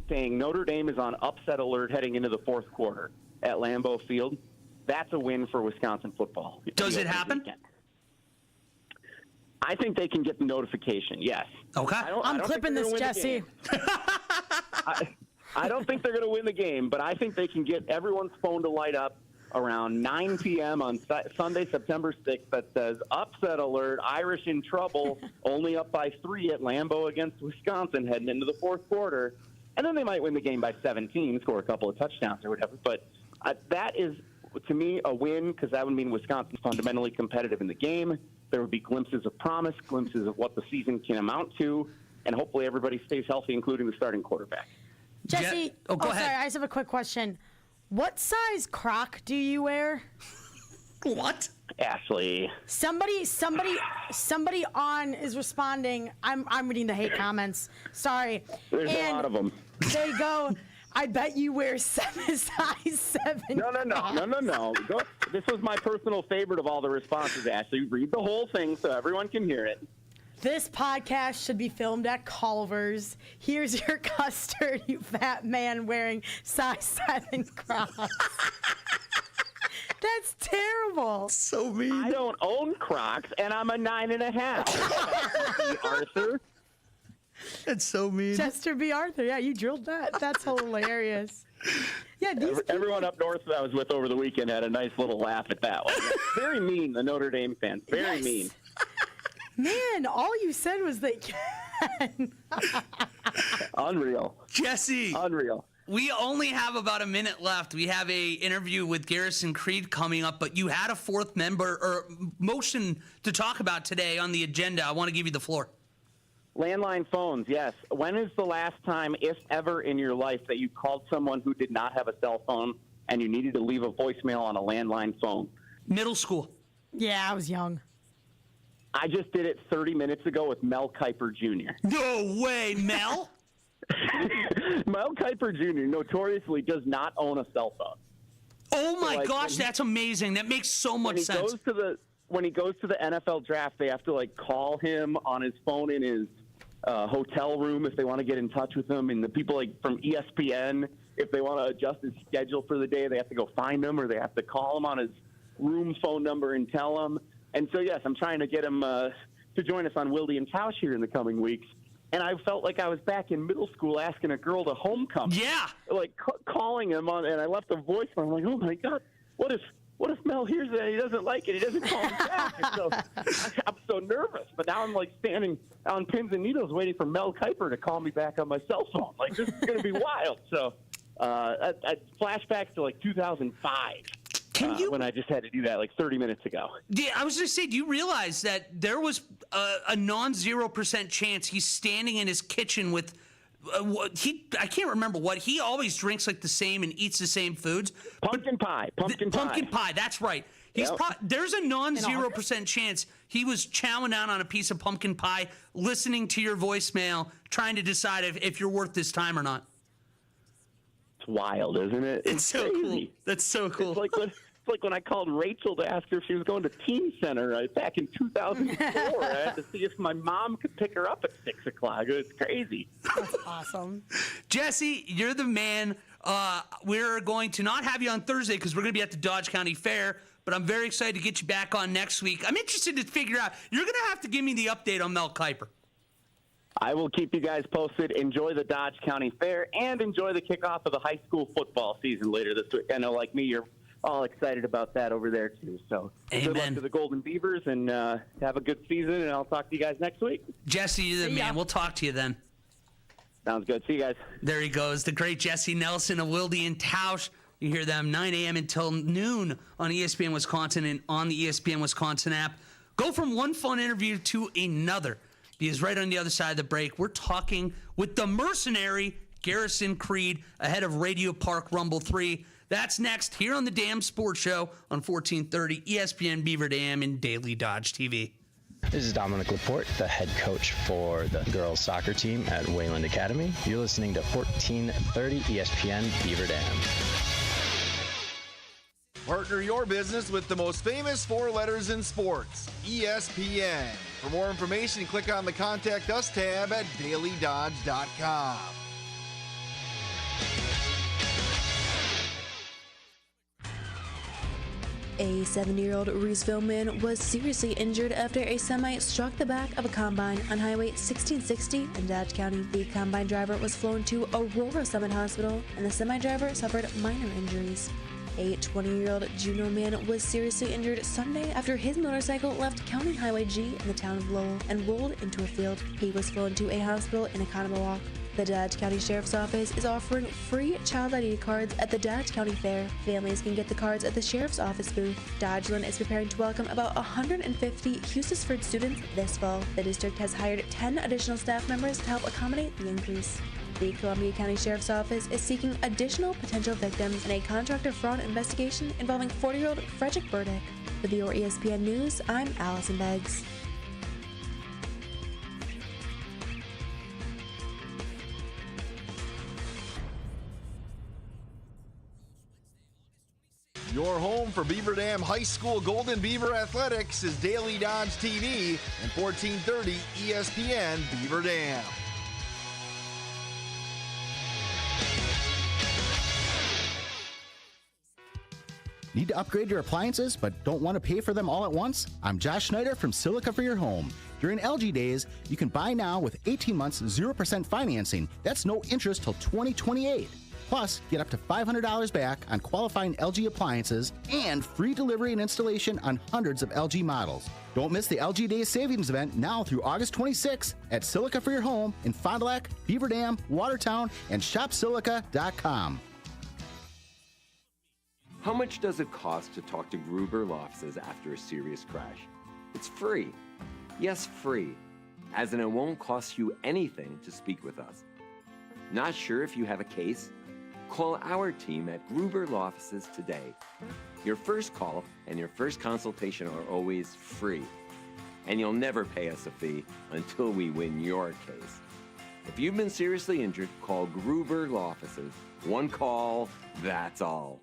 saying Notre Dame is on upset alert heading into the fourth quarter at Lambeau Field, that's a win for Wisconsin football.
Does it happen?
I think they can get the notification, yes.
Okay.
I'm clipping this, Jesse.
I don't think they're going to win the game, but I think they can get everyone's phone to light up around 9 p.m. on Sunday, September 6th that says, upset alert, Irish in trouble, only up by 3 at Lambeau against Wisconsin heading into the fourth quarter. And then they might win the game by 17, score a couple of touchdowns or whatever. But that is, to me, a win, because that would mean Wisconsin's fundamentally competitive in the game. There would be glimpses of promise, glimpses of what the season can amount to, and hopefully everybody stays healthy, including the starting quarterback.
Jesse,
go ahead.
Sorry, I just have a quick question. What size Croc do you wear?
What?
Ashley.
Somebody on is responding. I'm reading the hate comments. Sorry.
There's a lot of them.
There you go. I bet you wear size 7.
No. This was my personal favorite of all the responses, Ashley. Read the whole thing so everyone can hear it.
This podcast should be filmed at Culver's. Here's your custard, you fat man wearing size 7 Crocs. That's terrible.
So mean.
I don't own Crocs, and I'm a 9.5. Arthur.
That's so mean.
Chester B. Arthur. Yeah, you drilled that. That's hilarious. Yeah,
everyone up north that I was with over the weekend had a nice little laugh at that one. Very mean, the Notre Dame fans. Very mean.
Man, all you said was they can.
Unreal.
Jesse.
Unreal.
We only have about a minute left. We have a interview with Garrisaon Creed coming up, but you had a fourth member or motion to talk about today on the agenda. I want to give you the floor.
Landline phones, yes. When is the last time, if ever, in your life that you called someone who did not have a cell phone and you needed to leave a voicemail on a landline phone?
Middle school.
Yeah, I was young.
I just did it 30 minutes ago with Mel Kiper Jr.
No way, Mel?
Mel Kiper Jr. notoriously does not own a cell phone.
Oh my gosh, that's amazing. That makes so much sense.
When he goes to the NFL draft, they have to like call him on his phone in his hotel room if they want to get in touch with him. And the people like from ESPN, if they want to adjust his schedule for the day, they have to go find him or they have to call him on his room phone number and tell him. And so, yes, I'm trying to get him to join us on Wildy and Tausch here in the coming weeks. And I felt like I was back in middle school asking a girl to homecoming.
Yeah.
Like calling him on, and I left a voicemail. I'm like, oh my God, what if Mel hears that and he doesn't like it? He doesn't call me back. And so I'm so nervous. But now I'm like standing on pins and needles waiting for Mel Kiper to call me back on my cell phone. Like, this is going to be wild. So I flashbacks to like 2005. When I just had to do that like 30 minutes ago.
Yeah, I was going to say, do you realize that there was a non-0% chance he's standing in his kitchen with I can't remember what. He always drinks like the same and eats the same foods.
Pumpkin pie. Pumpkin
pie, that's right. There's a non-0% chance he was chowing down on a piece of pumpkin pie, listening to your voicemail, trying to decide if you're worth his time or not.
It's wild, isn't it?
It's so
crazy.
Cool. That's so cool.
It's like when I called Rachel to ask her if she was going to Teen Center back in 2004. I had to see if my mom could pick her up at 6 o'clock. It's crazy.
That's awesome.
Jesse, you're the man. We're going to not have you on Thursday because we're going to be at the Dodge County Fair, but I'm very excited to get you back on next week. I'm interested to figure out, you're going to have to give me the update on Mel Kiper.
I will keep you guys posted. Enjoy the Dodge County Fair and enjoy the kickoff of the high school football season later this week. I know, like me, you're all excited about that over there, too. So Good luck to the Golden Beavers, and have a good season, and I'll talk to you guys next week.
Jesse, you're the man. We'll talk to you then.
Sounds good. See you guys.
There he goes, the great Jesse Nelson of Wildy and Tausch. You hear them 9 a.m. until noon on ESPN Wisconsin and on the ESPN Wisconsin app. Go from one fun interview to another, because right on the other side of the break, we're talking with the mercenary Garrisaon Creed ahead of Radio Park Rumble 3. That's next here on the Dam Sports Show on 1430 ESPN Beaver Dam and Daily Dodge TV.
This is Dominic Laporte, the head coach for the girls soccer team at Wayland Academy. You're listening to 1430 ESPN Beaver Dam.
Partner your business with the most famous 4 letters in sports, ESPN. For more information, click on the Contact Us tab at DailyDodge.com.
A 70-year-old Roosevelt man was seriously injured after a semi struck the back of a combine on Highway 1660 in Dodge County. The combine driver was flown to Aurora Summit Hospital, and the semi-driver suffered minor injuries. A 20-year-old Juneau man was seriously injured Sunday after his motorcycle left County Highway G in the town of Lowell and rolled into a field. He was flown to a hospital in Economawalk. The Dodge County Sheriff's Office is offering free child ID cards at the Dodge County Fair. Families can get the cards at the Sheriff's Office booth. Dodgeland is preparing to welcome about 150 Hustisford students this fall. The district has hired 10 additional staff members to help accommodate the increase. The Columbia County Sheriff's Office is seeking additional potential victims in a contractor fraud investigation involving 40-year-old Frederick Burdick. With your ESPN News, I'm Allison Beggs.
Your home for Beaver Dam High School Golden Beaver Athletics is Daily Dodge TV and 1430 ESPN Beaver Dam.
Need to upgrade your appliances but don't want to pay for them all at once? I'm Josh Schneider from Silica for Your Home. During LG Days, you can buy now with 18 months 0% financing. That's no interest till 2028. Plus, get up to $500 back on qualifying LG appliances and free delivery and installation on hundreds of LG models. Don't miss the LG Days Savings Event now through August 26th at Silica for Your Home in Fond du Lac, Beaver Dam, Watertown, and ShopSilica.com.
How much does it cost to talk to Gruber Law Offices after a serious crash? It's free. Yes, free. As in it won't cost you anything to speak with us. Not sure if you have a case? Call our team at Gruber Law Offices today. Your first call and your first consultation are always free. and you'll never pay us a fee until we win your case. If you've been seriously injured, call Gruber Law Offices. One call, that's all.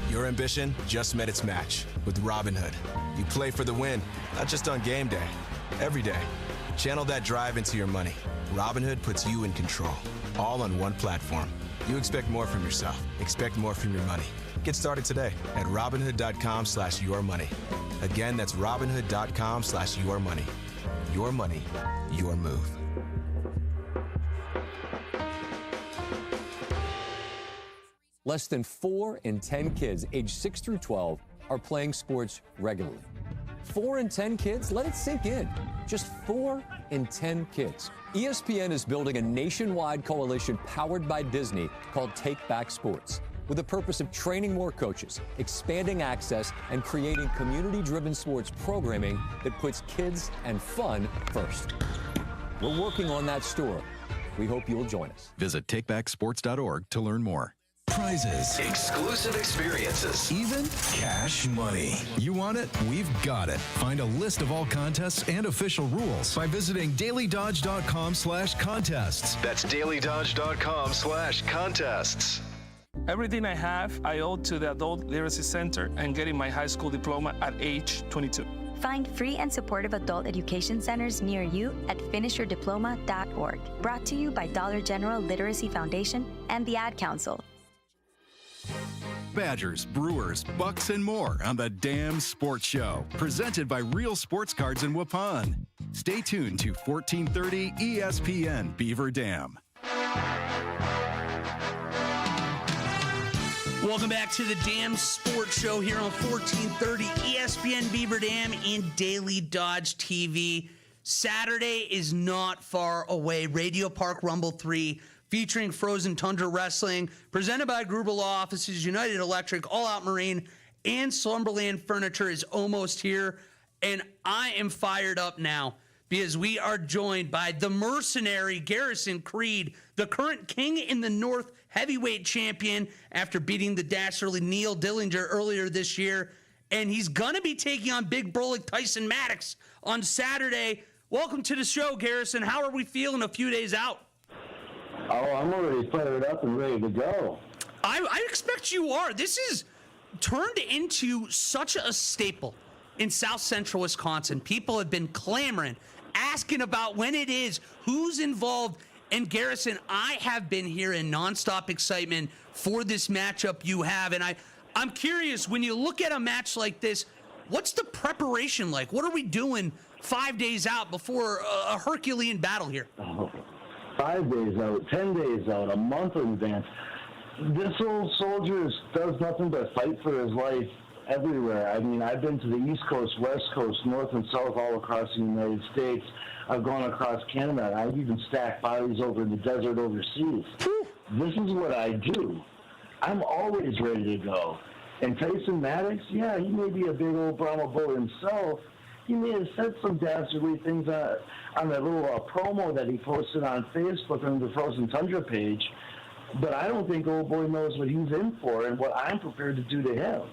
Your ambition just met its match with Robinhood. You play for the win, not just on game day, every day. Channel that drive into your money. Robinhood puts you in control, all on one platform. You expect more from yourself. Expect more from your money. Get started today at Robinhood.com/yourmoney. Again, that's Robinhood.com/yourmoney. Your money, your move.
Less than 4 in 10 kids aged 6 through 12 are playing sports regularly. 4 in 10 kids? Let it sink in. Just 4 in 10 kids. ESPN is building a nationwide coalition powered by Disney called Take Back Sports, with the purpose of training more coaches, expanding access, and creating community-driven sports programming that puts kids and fun first. We're working on that story. We hope you'll join us.
Visit takebacksports.org to learn more.
Prizes, exclusive experiences, even cash money. You want it? We've got it. Find a list of all contests and official rules by visiting dailydodge.com/contests. That's dailydodge.com/contests.
Everything I have, I owe to the Adult Literacy Center and getting my high school diploma at age 22.
Find free and supportive adult education centers near you at finishyourdiploma.org. Brought to you by Dollar General Literacy Foundation and the Ad Council.
Badgers, Brewers, Bucks, and more on the Damn Sports Show, presented by Real Sports Cards in Waupun. Stay tuned to 1430 ESPN Beaver Dam.
Welcome back to the Damn Sports Show here on 1430 ESPN Beaver Dam and Daily Dodge TV. Saturday is not far away. Radio Park Rumble 3 featuring Frozen Tundra Wrestling, presented by Gruber Law Offices, United Electric, All Out Marine, and Slumberland Furniture is almost here. And I am fired up now because we are joined by the mercenary Garrisaon Creed, the current king in the North heavyweight champion after beating the dastardly Neil Dillinger earlier this year. And he's going to be taking on big bro like Tyson Maddox on Saturday. Welcome to the show, Garrisaon. How are we feeling a few days out?
Oh, I'm already fired up and ready to go.
I expect you are. This is turned into such a staple in South Central Wisconsin. People have been clamoring, asking about when it is, who's involved. And Garrisaon, I have been here in nonstop excitement for this matchup you have. And I'm curious, when you look at a match like this, what's the preparation like? What are we doing 5 days out before a Herculean battle here?
Oh, 5 days out, 10 days out, a month in advance. This old soldier does nothing but fight for his life everywhere. I mean, I've been to the East Coast, West Coast, North and South, all across the United States. I've gone across Canada. I've even stacked bodies over in the desert overseas. This is what I do. I'm always ready to go. And Tyson Maddox, yeah, he may be a big old Brahma bull himself. He may have said some dastardly things on that little promo that he posted on Facebook on the Frozen Tundra page. But I don't think old boy knows what he's in for and what I'm prepared to do to him.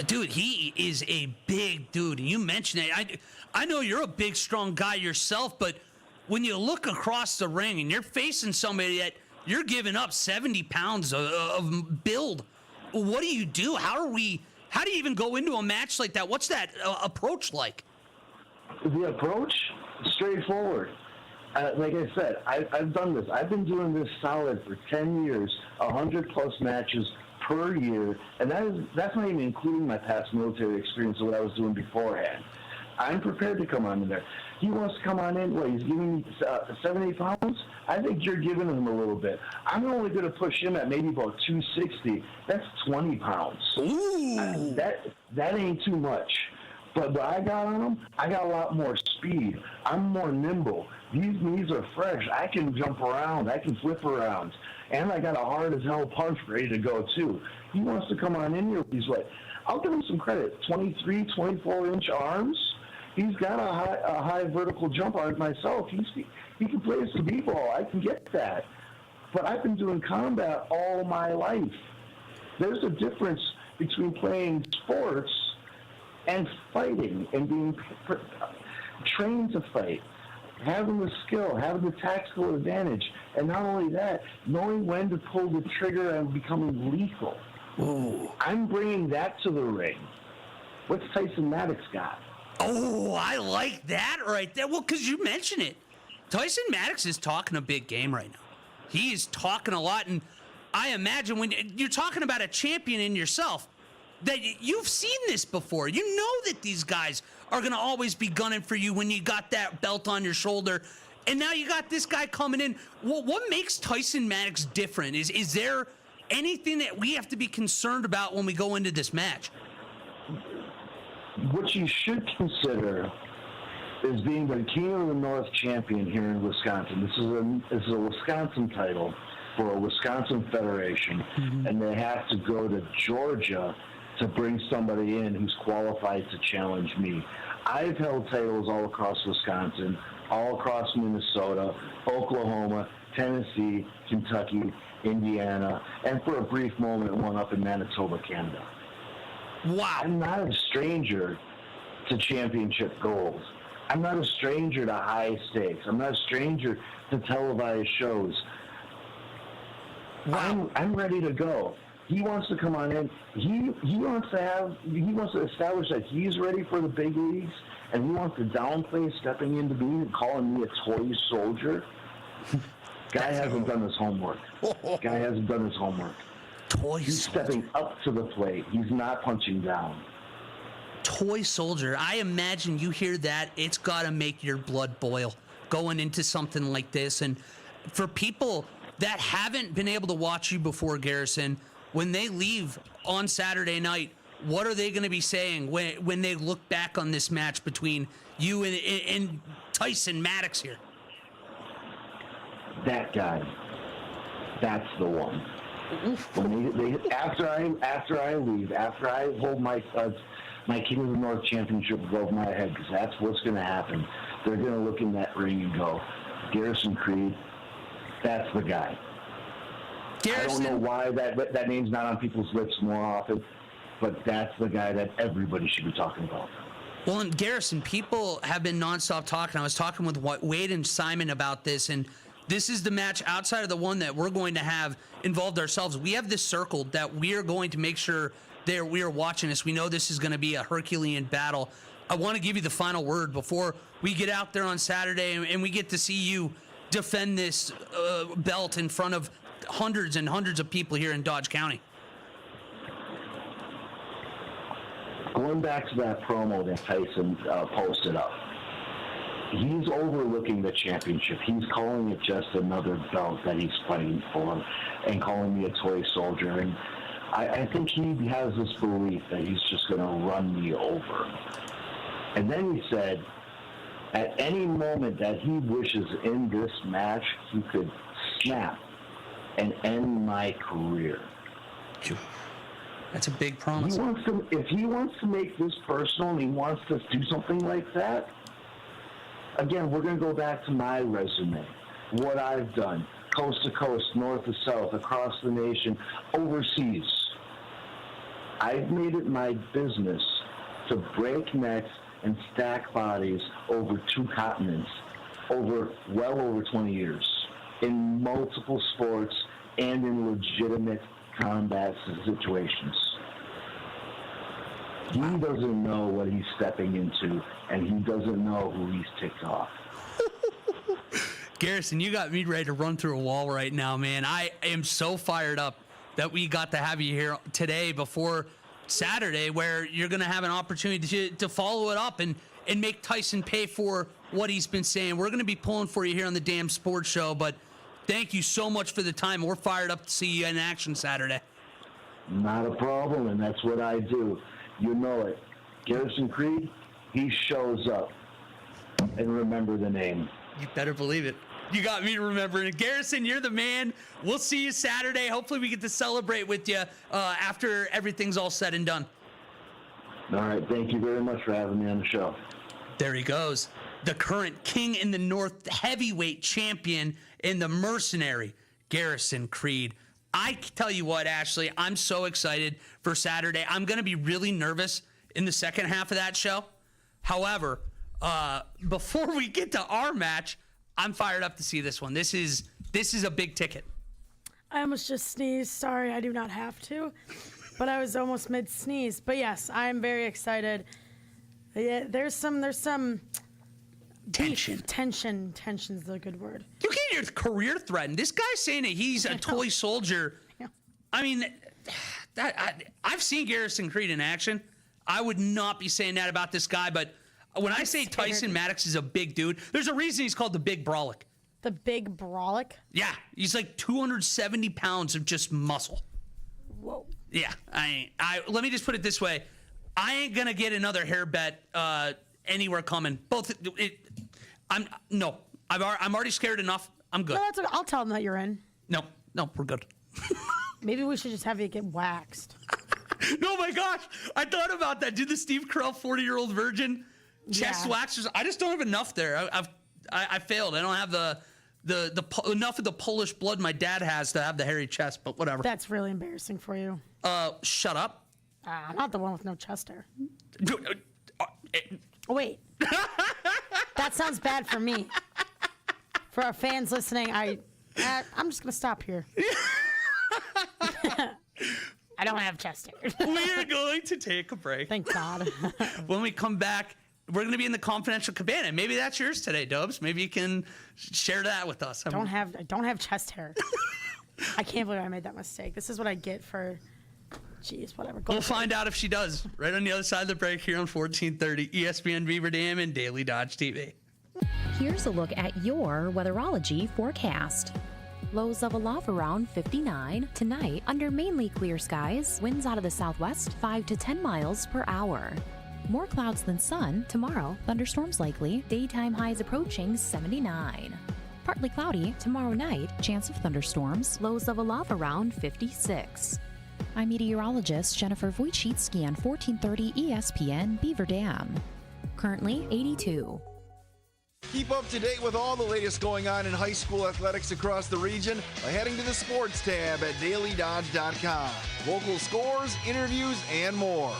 Dude, he is a big dude. And you mentioned it. I know you're a big, strong guy yourself, but when you look across the ring and you're facing somebody that you're giving up 70 pounds of build, what do you do? How do you even go into a match like that? What's that approach like?
The approach? Straightforward. Like I said, I've done this. I've been doing this solid for 10 years, 100+ matches per year, and that's not even including my past military experience of what I was doing beforehand. I'm prepared to come on in there. He wants to come on in. What, he's giving me 70 pounds? I think you're giving him a little bit. I'm only going to push him at maybe about 260. That's 20 pounds.
Ooh.
That ain't too much. But what I got on him, I got a lot more speed. I'm more nimble. These knees are fresh. I can jump around. I can flip around. And I got a hard-as-hell punch ready to go, too. He wants to come on in here. He's like, I'll give him some credit. 23, 24-inch arms. He's got a high vertical jump on it myself. He can play some b-ball. I can get that. But I've been doing combat all my life. There's a difference between playing sports and fighting and being trained to fight, having the skill, having the tactical advantage, and not only that, knowing when to pull the trigger and becoming lethal.
Ooh.
I'm bringing that to the ring. What's Tyson Maddox got?
Oh, I like that right there. Well, because you mentioned it. Tyson Maddox is talking a big game right now. He is talking a lot, and I imagine when you're talking about a champion in yourself, that you've seen this before. You know that these guys are going to always be gunning for you when you got that belt on your shoulder. And now you got this guy coming in. Well, what makes Tyson Maddox different? Is there anything that we have to be concerned about when we go into this match?
What you should consider is being the King of the North champion here in Wisconsin. This is a Wisconsin title for a Wisconsin federation, and they have to go to Georgia to bring somebody in who's qualified to challenge me. I've held titles all across Wisconsin, all across Minnesota, Oklahoma, Tennessee, Kentucky, Indiana, and for a brief moment, one up in Manitoba, Canada.
Wow.
I'm not a stranger to championship goals. I'm not a stranger to high stakes. I'm not a stranger to televised shows. Wow. I'm ready to go. He wants to come on in. He wants to establish that he's ready for the big leagues, and he wants to downplay stepping into me and calling me a toy soldier. Guy hasn't done his homework. He's stepping up to the plate. He's not punching down.
Toy soldier. I imagine you hear that, it's got to make your blood boil going into something like this. And for people that haven't been able to watch you before, Garrison, when they leave on Saturday night, what are they going to be saying when they look back on this match between you and Tyson Maddox here?
That guy. That's the one. When after I leave, after I hold my King of the North championship above my head, because that's what's going to happen, they're going to look in that ring and go, Garrisaon Creed, that's the guy.
Garrison,
I don't know why that name's not on people's lips more often, but that's the guy that everybody should be talking about.
Well, and Garrison, people have been nonstop talking. I was talking with Wade and Simon about this, and this is the match outside of the one that we're going to have involved ourselves. We have this circled that we are going to make sure that we are watching this. We know this is going to be a Herculean battle. I want to give you the final word before we get out there on Saturday and we get to see you defend this belt in front of hundreds and hundreds of people here in Dodge County.
Going back to that promo that Tyson posted up, he's overlooking the championship. He's calling it just another belt that he's fighting for and calling me a toy soldier. And I think he has this belief that he's just going to run me over. And then he said, at any moment that he wishes in this match, he could snap and end my career.
That's a big promise.
If he wants to make this personal and he wants to do something like that, again, we're going to go back to my resume, what I've done, coast to coast, north to south, across the nation, overseas. I've made it my business to break necks and stack bodies over 2 continents well over 20 years in multiple sports and in legitimate combat situations. He doesn't know what he's stepping into, and he doesn't know who he's ticked off.
Garrison, you got me ready to run through a wall right now, man. I am so fired up that we got to have you here today before Saturday, where you're going to have an opportunity to follow it up and make Tyson pay for what he's been saying. We're going to be pulling for you here on the Damn Sports Show, but thank you so much for the time. We're fired up to see you in action Saturday.
Not a problem, and that's what I do. You know it. Garrisaon Creed, he shows up. And remember the name.
You better believe it. You got me to remember it. Garrison, you're the man. We'll see you Saturday. Hopefully we get to celebrate with you after everything's all said and done.
All right. Thank you very much for having me on the show.
There he goes. The current King in the North heavyweight champion in the mercenary, Garrisaon Creed. I tell you what, Ashley, I'm so excited for Saturday. I'm going to be really nervous in the second half of that show. However, before we get to our match, I'm fired up to see this one. This is a big ticket.
I almost just sneezed. Sorry, I do not have to. But I was almost mid-sneeze. But yes, I am very excited. Yeah, there's some
tension.
Tension's the good word.
You get your career threatened. This guy's saying that he's a toy soldier. I mean, I've seen Garrisaon Creed in action. I would not be saying that about this guy, but when I say Tyson Maddox is a big dude, there's a reason he's called the Big Brolic.
The Big Brolic?
Yeah, he's like 270 pounds of just muscle.
Whoa.
Yeah, let me just put it this way. I ain't going to get another hair bet anywhere coming. I'm already scared enough. I'm good.
No, that's okay. I'll tell them that you're in.
No, we're good.
Maybe we should just have you get waxed.
No, my gosh. I thought about that. Do the Steve Carell 40-year-old virgin chest waxers. I just don't have enough there. I failed. I don't have enough of the Polish blood my dad has to have the hairy chest, but whatever.
That's really embarrassing for you.
Shut up.
Not the one with no chest hair. Wait. That sounds bad for me. For our fans listening, I'm just going to stop here. I don't have chest hair.
We are going to take a break.
Thank God.
When we come back, we're going to be in the confidential cabana. Maybe that's yours today, Dobes. Maybe you can share that with us.
I don't have chest hair. I can't believe I made that mistake. This is what I get for, geez, whatever.
We'll find out if she does. Right on the other side of the break here on 1430 ESPN Beaver Dam and Daily Dodge TV.
Here's a look at your weatherology forecast. Lows of a love around 59. Tonight, under mainly clear skies, winds out of the southwest 5 to 10 miles per hour. More clouds than sun. Tomorrow, thunderstorms likely. Daytime highs approaching 79. Partly cloudy. Tomorrow night, chance of thunderstorms. Lows of a love around 56. I'm meteorologist Jennifer Wojcicki on 1430 ESPN Beaver Dam. Currently 82.
Keep up to date with all the latest going on in high school athletics across the region by heading to the sports tab at DailyDodge.com. Local scores, interviews, and more.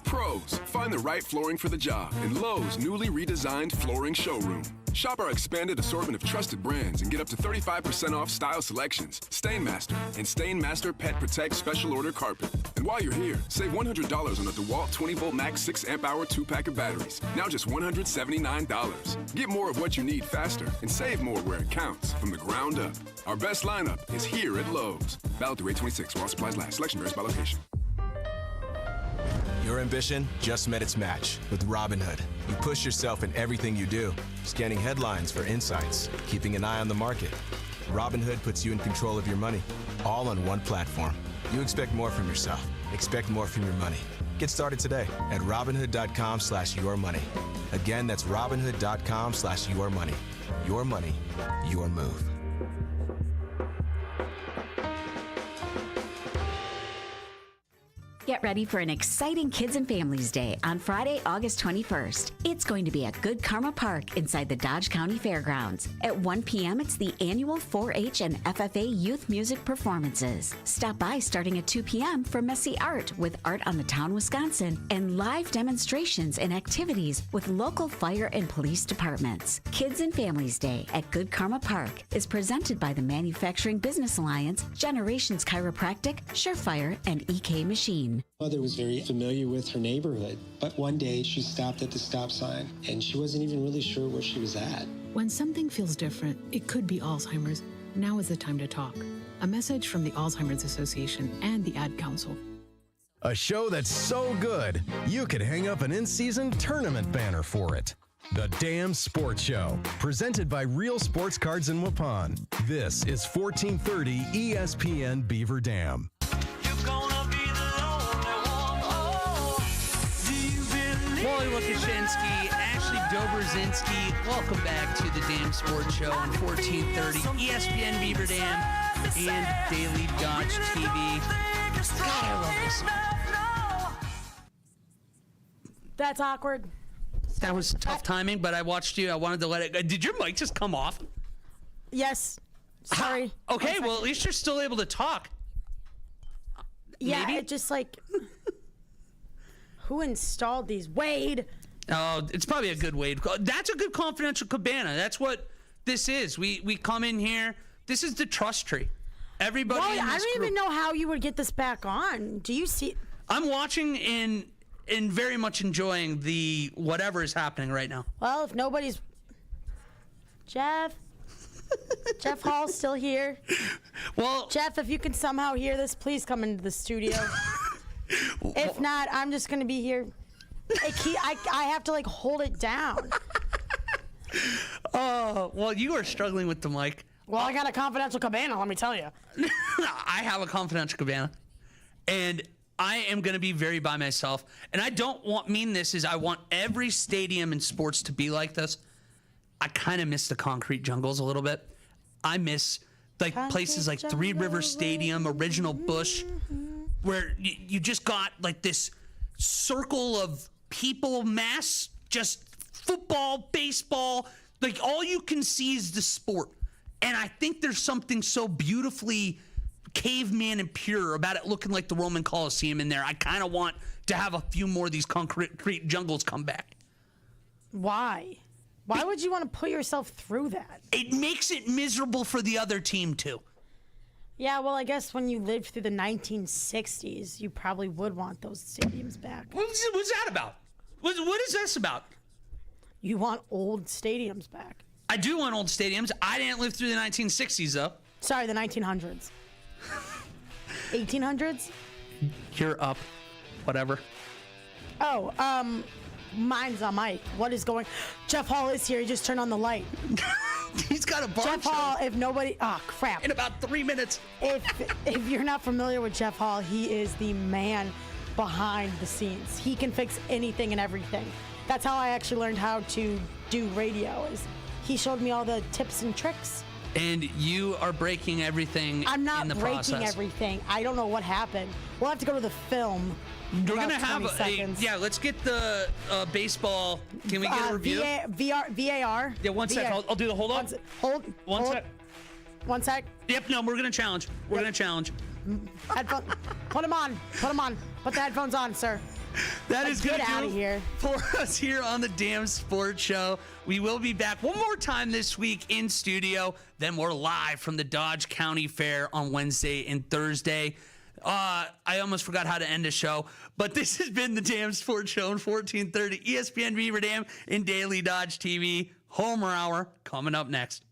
Pros, find the right flooring for the job in Lowe's newly redesigned flooring showroom. Shop our expanded assortment of trusted brands and get up to 35% off style selections, Stainmaster, and Stainmaster Pet Protect Special Order Carpet. And while you're here, save $100 on a DeWalt 20-volt max 6-amp-hour 2-pack of batteries. Now just $179. Get more of what you need faster and save more where it counts from the ground up. Our best lineup is here at Lowe's. Valid through 8/26 while supplies last. Selection varies by location.
Your ambition just met its match with Robinhood. You push yourself in everything you do, scanning headlines for insights, keeping an eye on the market. Robinhood puts you in control of your money, all on one platform. You expect more from yourself. Expect more from your money. Get started today at Robinhood.com/yourmoney. Again, that's Robinhood.com/yourmoney. Your money, your move.
Get ready for an exciting Kids and Families Day on Friday, August 21st. It's going to be at Good Karma Park inside the Dodge County Fairgrounds. At 1 p.m., it's the annual 4-H and FFA youth music performances. Stop by starting at 2 p.m. for Messy Art with Art on the Town, Wisconsin, and live demonstrations and activities with local fire and police departments. Kids and Families Day at Good Karma Park is presented by the Manufacturing Business Alliance, Generations Chiropractic, Surefire, and EK Machine.
Mother was very familiar with her neighborhood, but one day she stopped at the stop sign and she wasn't even really sure where she was at.
When something feels different, it could be Alzheimer's. Now is the time to talk. A message from the Alzheimer's Association and the Ad Council.
A show that's so good, you could hang up an in-season tournament banner for it. The Damn Sports Show, presented by Real Sports Cards in Waupun. This is 1430 ESPN Beaver Dam.
Wally, Lukachinsky, Ashley Dobrzynski, welcome back to the Damn Sports Show on 1430 ESPN Beaver Dam and Daily Dodge TV. God, I love this song.
That's awkward.
That was tough timing, but I watched you. I wanted to let it go. Did your mic just come off?
Yes. Sorry.
Okay, well, at least you're still able to talk.
Yeah,
Maybe?
it just like... Who installed these? Wade.
Oh, it's probably a good Wade. That's a good confidential cabana. That's what this is. We come in here. This is the trust tree. Everybody
Wally,
in this
I don't
group.
even know how you would get this back on. Do you see...
I'm watching and very much enjoying the whatever is happening right now.
Well, if nobody's... Jeff Hall's still here.
Well,
Jeff, if you can somehow hear this, please come into the studio. If not, I'm just going to be here. I have to, like, hold it down.
Oh, well, you are struggling with the mic.
Well, I got a confidential cabana, let me tell you.
I have a confidential cabana, and I am going to be very by myself. And I don't mean this as I want every stadium in sports to be like this. I kind of miss the concrete jungles a little bit. I miss places like Three River Stadium, Original Bush, where you just got like this circle of people, mass, just football, baseball, like all you can see is the sport. And I think there's something so beautifully caveman and pure about it looking like the Roman Colosseum in there. I kind of want to have a few more of these concrete jungles come back.
Why? Why would you want to put yourself through that?
It makes it miserable for the other team, too.
Yeah, well, I guess when you lived through the 1960s, you probably would want those stadiums back.
What's that about? What is this about?
You want old stadiums back.
I do want old stadiums. I didn't live through the 1960s, though.
Sorry, the 1900s. 1800s?
You're up. Whatever.
Oh, mine's on mic. What is going... Jeff Hall is here. He just turned on the light.
He's got a bar
Jeff
show.
Hall, if nobody... Oh, crap.
In about 3 minutes.
If you're not familiar with Jeff Hall, he is the man behind the scenes. He can fix anything and everything. That's how I actually learned how to do radio. Is he showed me all the tips and tricks.
And you are breaking everything
I'm not
in the
breaking
process.
everything. I don't know what happened. We'll have to go to the film.
We're going to have let's get the baseball. Can we get a review?
VAR.
Yeah, one sec. I'll do the hold on. One sec.
One sec.
Yep, no, we're going to challenge. We're going to challenge.
Headphone. Put them on. Put them on. Put the headphones on, sir.
That is
get
good
out of here
for us here on the Damn Sports Show. We will be back one more time this week in studio. Then we're live from the Dodge County Fair on Wednesday and Thursday. I almost forgot how to end the show, but this has been the Damn Sports Show on 1430 ESPN Beaver Dam and Daily Dodge TV. Homer Hour coming up next.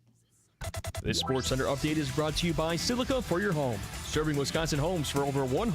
This SportsCenter update is brought to you by Silica for your home, serving Wisconsin homes for over 100